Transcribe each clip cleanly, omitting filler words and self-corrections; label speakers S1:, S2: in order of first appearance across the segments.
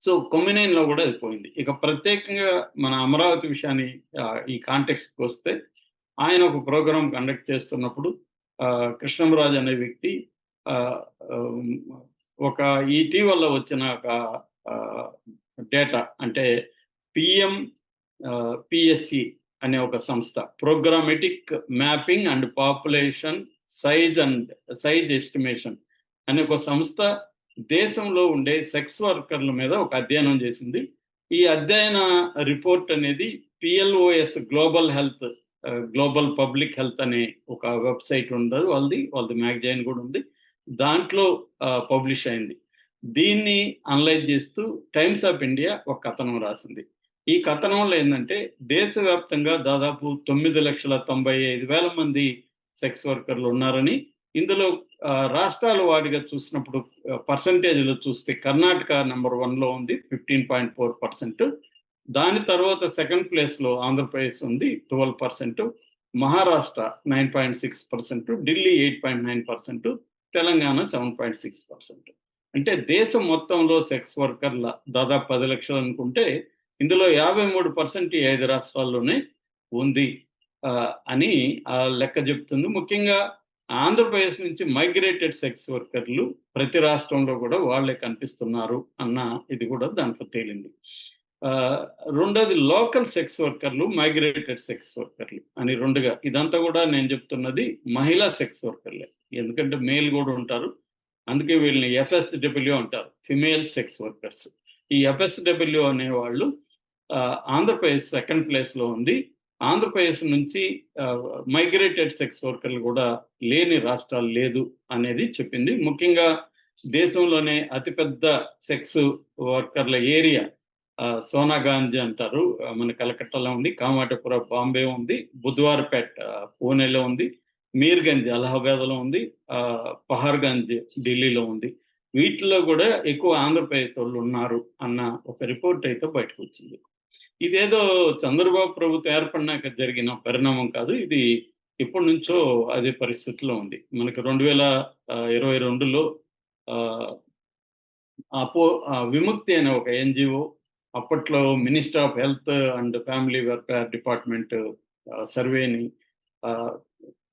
S1: So కొమ్మినేనిలో కూడా అది పోయింది. ఇక ప్రత్యేకంగా మన అమరావతి విషయాన్ని ఈ కాంటెక్స్ట్‌కి వస్తే ఆయన ఒక ప్రోగ్రామ్ కండక్ట్ చేస్తున్నప్పుడు కృష్ణంరాజు అనే వ్యక్తి ఆహ్, ఆహ్, ఒక ఇటీవల వచ్చిన ఒక ఆహ్, డేటా అంటే పీఎం పిఎస్సి అనే ఒక సంస్థ programmatic mapping and population size estimation అనే ఒక సంస్థ దేశంలో ఉండే సెక్స్ వర్కర్ల మీద ఒక అధ్యయనం చేసింది. ఈ అధ్యయన రిపోర్ట్ అనేది పిఎల్ఓఎస్ గ్లోబల్ పబ్లిక్ హెల్త్ అనే ఒక వెబ్సైట్ ఉండదు వాళ్ళది మ్యాగజైన్ కూడా ఉంది. దాంట్లో పబ్లిష్ అయింది. దీన్ని అనలైజ్ చేస్తూ టైమ్స్ ఆఫ్ ఇండియా ఒక కథనం రాసింది. ఈ కథనంలో ఏంటంటే దేశవ్యాప్తంగా దాదాపు 9,95,000 మంది సెక్స్ వర్కర్లు ఉన్నారని, ఇందులో రాష్ట్రాల వారీగా చూసినప్పుడు పర్సంటేజ్‌లో చూస్తే కర్ణాటక నంబర్ 1లో ఉంది 15.4%. దాని తర్వాత సెకండ్ ప్లేస్‌లో ఆంధ్రప్రదేశ్ ఉంది 12%, మహారాష్ట్ర 9.6%, ఢిల్లీ 8.9%, తెలంగాణ 7.6%. అంటే దేశం మొత్తంలో సెక్స్ వర్కర్ల దాదాపు 10 లక్షలు అనుకుంటే ఇందులో 53% ఈ 5 రాష్ట్రాల్లోనే ఉంది అని లెక్క చెప్తుంది. ముఖ్యంగా ఆంధ్రప్రదేశ్ నుంచి మైగ్రేటెడ్ సెక్స్ వర్కర్లు ప్రతి రాష్ట్రంలో కూడా వాళ్ళే కనిపిస్తున్నారు అన్న ఇది కూడా దాంట్లో తేలింది. రెండోది లోకల్ సెక్స్ వర్కర్లు, మైగ్రేటెడ్ సెక్స్ వర్కర్లు అని రెండుగా. ఇదంతా కూడా నేను చెప్తున్నది మహిళా సెక్స్ వర్కర్లే. ఎందుకంటే మేల్ కూడా ఉంటారు. అందుకే వీళ్ళని ఎఫ్ఎస్డబ్ల్యూ అంటారు, ఫిమేల్ సెక్స్ వర్కర్స్. ఈ ఎఫ్ఎస్డబ్ల్యూ అనేవాళ్ళు ఆంధ్రప్రదేశ్ సెకండ్ ప్లేస్లో ఉంది. ఆంధ్రప్రదేశ్ నుంచి మైగ్రేటెడ్ సెక్స్ వర్కర్లు కూడా లేని రాష్ట్రాలు లేదు అనేది చెప్పింది. ముఖ్యంగా దేశంలోనే అతిపెద్ద సెక్స్ వర్కర్ల ఏరియా సోనాగాంజ్ అంటారు, మన కలకత్తాలో ఉంది. కామాటపుర బాంబే ఉంది. బుధవార్పేట్ పూణేలో ఉంది. మీర్గంజ్ అలహాబాద్లో ఉంది. పహార్గంజ్ ఢిల్లీలో ఉంది. వీటిలో కూడా ఎక్కువ ఆంధ్రప్రదేశ్ వాళ్ళు ఉన్నారు అన్న ఒక రిపోర్ట్ అయితే బయటకు వచ్చింది. ఇదేదో చంద్రబాబు ప్రభుత్వం ఏర్పడినాక జరిగిన పరిణామం కాదు. ఇది ఎప్పటి నుంచో అదే పరిస్థితిలో ఉంది. మనకి 2022లో విముక్తి అనే ఒక ఎన్జిఓ అప్పట్లో minister of health and family welfare department సర్వేని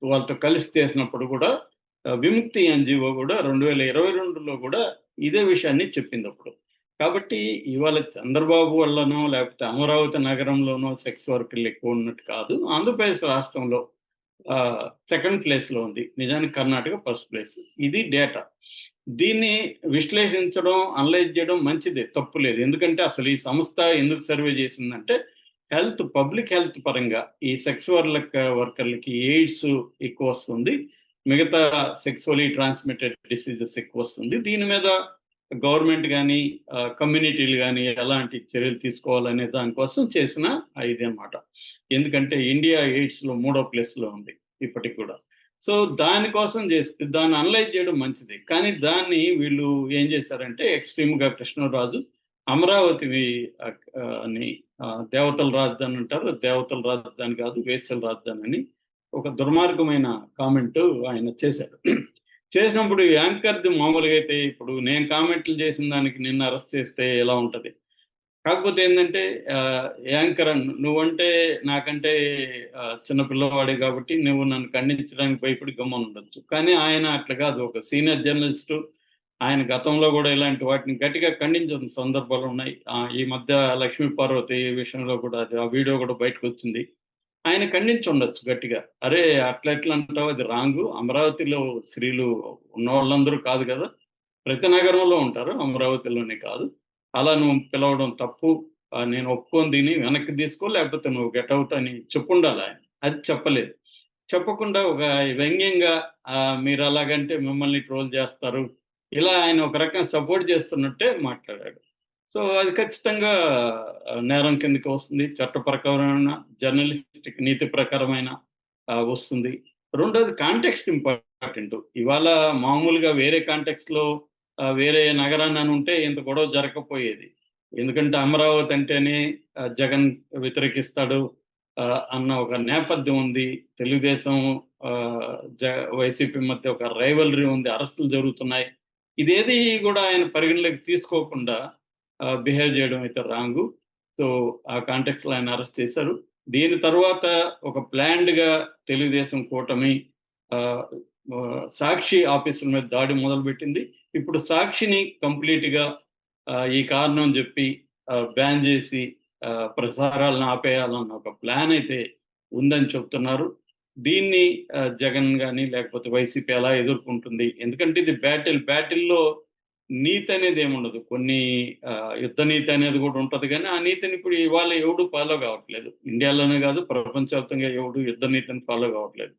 S1: వాళ్ళతో కలిసి చేసినప్పుడు కూడా విముక్తి ఎన్జిఓ కూడా 2022లో కూడా ఇదే విషయాన్ని చెప్పింది అప్పుడు. కాబట్టి ఇవాళ చంద్రబాబు వల్లనో లేకపోతే అమరావతి నగరంలోనో సెక్స్ వర్కర్లు ఎక్కువ ఉన్నట్టు కాదు. ఆంధ్రప్రదేశ్ రాష్ట్రంలో సెకండ్ ప్లేస్లో ఉంది. నిజానికి కర్ణాటక ఫస్ట్ ప్లేస్. ఇది డేటా. దీన్ని విశ్లేషించడం, అనలైజ్ చేయడం మంచిదే, తప్పు లేదు. ఎందుకంటే అసలు ఈ సంస్థ ఎందుకు సర్వే చేసిందంటే పబ్లిక్ హెల్త్ పరంగా ఈ సెక్స్ వర్కర్లకి ఎయిడ్స్ ఎక్కువ వస్తుంది, మిగతా సెక్సువలీ ట్రాన్స్మిటెడ్ డిసీజెస్ ఎక్కువ వస్తుంది. దీని మీద గవర్నమెంట్ కానీ కమ్యూనిటీలు కానీ ఎలాంటి చర్యలు తీసుకోవాలనే దానికోసం చేసిన ఇది అన్నమాట. ఎందుకంటే ఇండియా ఎయిడ్స్లో 3వ ప్లేస్లో ఉంది ఇప్పటికి కూడా. సో దానికోసం చేస్తే దాన్ని అనలైజ్ చేయడం మంచిది. కానీ దాన్ని వీళ్ళు ఏం చేశారంటే ఎక్స్ట్రీమ్గా కృష్ణరాజు అమరావతి అని దేవతల రాజధాని అంటారు, దేవతల రాజధాని కాదు వేశ్యల రాజధాని అని ఒక దుర్మార్గమైన కామెంట్ ఆయన చేశాడు. చేసినప్పుడు యాంకర్ది మామూలుగా అయితే ఇప్పుడు నేను కామెంట్లు చేసిన దానికి నిన్ను అరెస్ట్ చేస్తే ఎలా ఉంటుంది? కాకపోతే ఏంటంటే యాంకర్ నువ్వంటే నాకంటే చిన్న పిల్లవాడే కాబట్టి నువ్వు నన్ను ఖండించడానికి భయపడి గమ్మని ఉండొచ్చు. కానీ ఆయన అట్లా కాదు, ఒక సీనియర్ జర్నలిస్టు. ఆయన గతంలో కూడా ఇలాంటి వాటిని గట్టిగా ఖండించిన సందర్భాలు ఉన్నాయి. ఈ మధ్య లక్ష్మీ పార్వతి విషయంలో కూడా ఆ వీడియో కూడా బయటకు వచ్చింది. ఆయన ఖండించి ఉండొచ్చు గట్టిగా. అరే అట్లా ఎట్లా అంటావు, అది రాంగు. అమరావతిలో స్త్రీలు ఉన్న వాళ్ళందరూ కాదు కదా, ప్రతి నగరంలో ఉంటారు, అమరావతిలోనే కాదు. అలా నువ్వు పిలవడం తప్పు, నేను ఒప్పుకొని దీన్ని వెనక్కి తీసుకో, లేకపోతే నువ్వు గెట్అవుట్ అని చెప్పుండాలి ఆయన. అది చెప్పలేదు. చెప్పకుండా ఒక వ్యంగ్యంగా మీరు అలాగంటే మిమ్మల్ని ట్రోల్ చేస్తారు, ఇలా ఆయన ఒక రకం సపోర్ట్ చేస్తున్నట్టే మాట్లాడాడు. సో అది ఖచ్చితంగా నేరం కిందకి వస్తుంది. చట్ట ప్రకారమైన జర్నలిస్టిక్ నీతి ప్రకారమైన వస్తుంది. రెండోది కాంటెక్స్ట్ ఇంపార్టెంట్. ఇవాళ మామూలుగా వేరే కాంటెక్స్ట్లో వేరే నగరాన్ని అని ఉంటే ఇంత గొడవ జరగకపోయేది. ఎందుకంటే అమరావతి అంటేనే జగన్ వ్యతిరేకిస్తాడు అన్న ఒక నేపథ్యం ఉంది. తెలుగుదేశం వైసీపీ మధ్య ఒక రైవలరీ ఉంది, అరెస్టులు జరుగుతున్నాయి. ఇదేది కూడా ఆయన పరిగణలోకి తీసుకోకుండా బిహేవ్ చేయడం అయితే రాంగు. సో, ఆ కాంటెక్స్‌లో ఆయన అరెస్ట్ చేశారు. దీని తర్వాత ఒక ప్లాన్డ్‌గా తెలుగుదేశం కూటమి ఆహ్, సాక్షి ఆఫీసుల మీద దాడి మొదలుపెట్టింది. ఇప్పుడు సాక్షిని కంప్లీట్‌గా ఈ కారణం జెప్పి బ్యాన్ జేసి ప్రసారాలను ఆపేయాలన్న ఒక ప్లాన్ అయితే ఉందని చెప్తున్నారు. దీన్ని జగన్ గాని, లేకపోతే వైసీపీ ఎలా ఎదుర్కొంటుంది? ఎందుకంటే ఇది బ్యాటిల్‌లో నీతనేది ఏముండదు. కొన్ని యుద్ధ నీతి అనేది గూడా ఉంటది గానీ, ఆ నీతిని ఇప్పుడు ఇవాళ ఎవడు ఫాలో గావట్లేదు. ఇండియాలోనే గాదు, ప్రపంచవ్యాప్తంగా ఎవడు యుద్ధ నీతిని ఫాలో గావట్లేదు.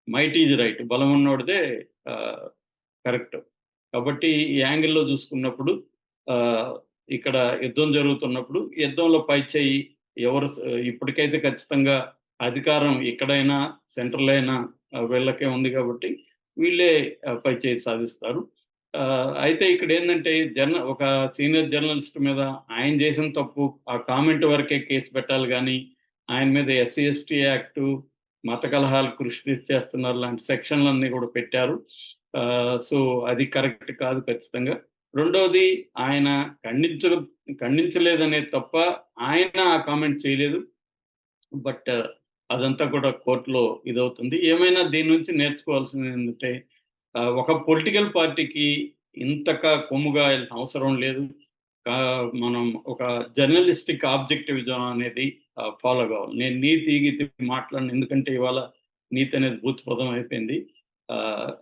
S1: Might is right. బలమున్నోడిదే ఆహ్, కరెక్ట్. కాబట్టి ఈ యాంగిల్‌లో జూసుకున్నప్పుడు ఆహ్, ఇక్కడ యుద్ధం జరుగుతున్నప్పుడు యుద్ధంలో పైచేయి ఎవరు ఇప్పటికైతే ఖచ్చితంగా అధికారం ఎక్కడైనా సెంట్రల్ అయినా వీళ్ళకే ఉంది గాబట్టి వీళ్ళే పైచేయి సాధిస్తారు. అయితే ఇక్కడేందంటే ఒక సీనియర్ జర్నలిస్ట్ మీద ఆయన చేసిన తప్పు, ఆ కామెంట్ వరకే కేసు పెట్టాలి గానీ, ఆయన మీద ఎస్సీ, ఎస్టీ యాక్టు, మత కలహాలకు చేస్తున్నారు లాంటి సెక్షన్‌లన్నీ గూడా పెట్టారు. సో, అది కరెక్ట్ కాదు ఖచ్చితంగా. రెండోది ఆయన ఖండించలేదనే తప్ప ఆయన ఆ కామెంట్ చేయలేదు. బట్ అదంతా కూడా కోర్ట్‌లో ఇదవుతుంది. ఏమైనా దీని నుంచి నేర్చుకోవాల్సిందేంటంటే ఒక పొలిటికల్ పార్టీకి ఇంతగా కొమ్ము గాయాల్సిన అవసరం లేదు. మనం ఒక జర్నలిస్టిక్ ఆబ్జెక్టివిజం అనేది ఫాలో గావాలి. నేను నీతి, గీతి మాట్లాడను. ఎందుకంటే ఇవాళ నీతి అనేది భూతప్రదం అయిపోయింది. ఆహ్,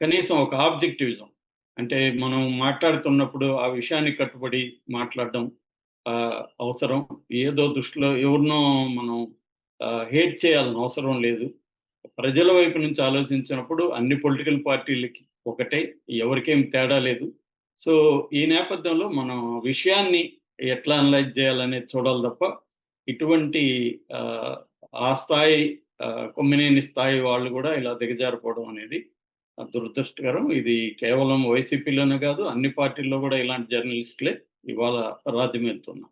S1: కనీసం ఒక ఆబ్జెక్టివిజం అంటే మనం మాట్లాడుతున్నప్పుడు ఆ విషయానికి కట్టుబడి మాట్లాడడం అవసరం. ఏదో దృష్టిలో ఎవరినో మనం హేట్ చేయాల్సిన అవసరం లేదు. ప్రజల వైపు నుంచి ఆలోచించినప్పుడు అన్ని పొలిటికల్ పార్టీలకి ఒకటే. ఎవరికేం తేడా లేదు. సో, ఈ నేపథ్యంలో మనం విషయాన్ని ఎట్లా అనలైజ్ చేయాలనేది చూడాలి తప్ప, ఇటువంటి ఆహ్, ఆ స్థాయి కొమ్మినేని స్థాయి వాళ్ళు గూడా ఇలా దిగజారిపోవడం అనేది దురదృష్టకరం. ఇది కేవలం వైసీపీలోనే గాదు, అన్ని పార్టీల్లో గూడా ఇలాంటి జర్నలిస్టులే ఇవాళ రాజ్యమేలుతున్నారు.